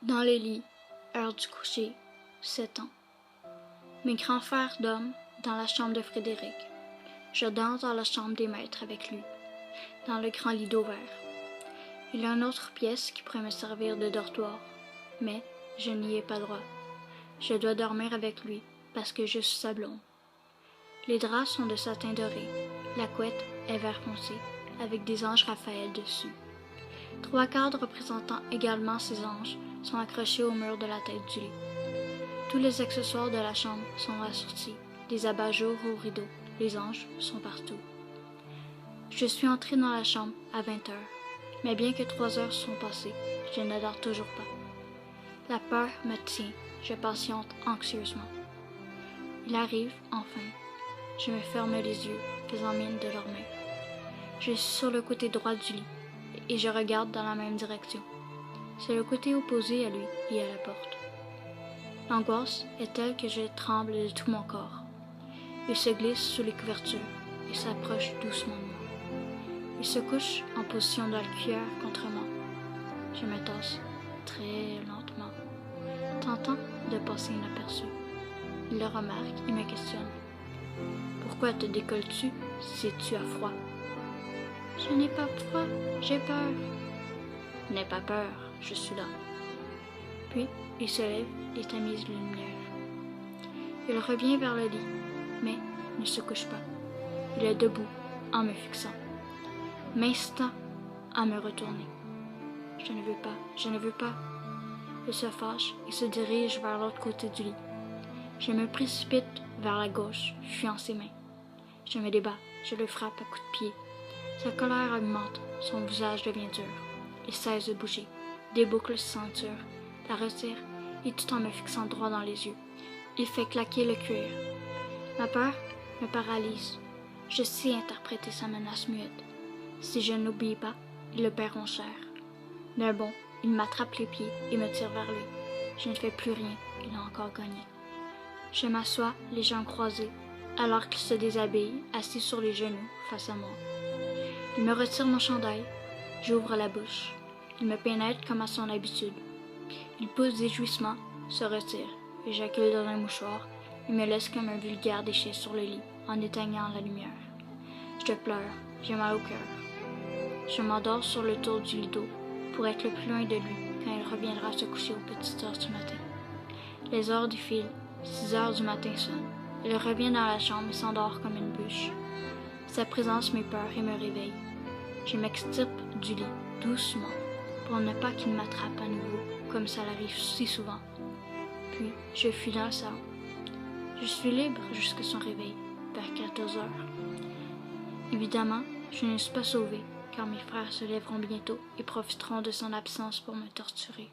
Dans le lit, heure du coucher, 7 ans. Mes grands frères dorment dans la chambre de Frédéric. Je dors dans la chambre des maîtres avec lui, dans le grand lit d'ouvert. Il y a une autre pièce qui pourrait me servir de dortoir, mais je n'y ai pas droit. Je dois dormir avec lui parce que je suis sa blonde. Les draps sont de satin doré, la couette est vert foncé, avec des anges Raphaël dessus. 3 cadres représentant également ces anges sont accrochés au mur de la tête du lit. Tous les accessoires de la chambre sont assortis, des abat-jours aux rideaux, les anges sont partout. Je suis entrée dans la chambre à 20 heures, mais bien que 3 heures sont passées, je ne dors toujours pas. La peur me tient, je patiente anxieusement. Il arrive, enfin. Je me ferme les yeux, faisant mine de dormir. Je suis sur le côté droit du lit, et je regarde dans la même direction. C'est le côté opposé à lui et à la porte. L'angoisse est telle que je tremble de tout mon corps. Il se glisse sous les couvertures et s'approche doucement de moi. Il se couche en position de la cuillère contre moi. Je me tasse très lentement, tentant de passer inaperçu. Il le remarque et me questionne. « Pourquoi te décolles-tu si tu as froid? »« Je n'ai pas froid, j'ai peur. »« N'aie pas peur, je suis là. » Puis, il se lève et tamise la lumière. Il revient vers le lit, mais ne se couche pas. Il est debout, en me fixant, m'incitant à me retourner. Je ne veux pas, je ne veux pas. Il se fâche et se dirige vers l'autre côté du lit. Je me précipite vers la gauche, fuyant ses mains. Je me débat, je le frappe à coups de pied. Sa colère augmente, son visage devient dur. Il cesse de bouger, déboucle sa ceinture, la retire et tout en me fixant droit dans les yeux, il fait claquer le cuir. Ma peur me paralyse. Je sais interpréter sa menace muette. Si je n'obéis pas, ils le paieront cher. D'un bond, il m'attrape les pieds et me tire vers lui. Je ne fais plus rien, il a encore gagné. Je m'assois, les jambes croisées, alors qu'il se déshabille, assis sur les genoux, face à moi. Il me retire mon chandail, j'ouvre la bouche. Il me pénètre comme à son habitude. Il pousse des jouissements, se retire, éjacule dans un mouchoir et me laisse comme un vulgaire déchet sur le lit, en éteignant la lumière. Je pleure, j'ai mal au cœur. Je m'endors sur le tour du lit d'eau pour être le plus loin de lui quand il reviendra se coucher aux petites heures du matin. Les heures défilent, 6 heures du matin sonnent. Il revient dans la chambre et s'endort comme une bûche. Sa présence m'épeure et me réveille. Je m'extirpe du lit, doucement, pour ne pas qu'il m'attrape à nouveau, comme ça l'arrive si souvent. Puis, je fuis dans le salon. Je suis libre jusqu'à son réveil, vers 14 heures. Évidemment, je ne suis pas sauvée, car mes frères se lèveront bientôt et profiteront de son absence pour me torturer.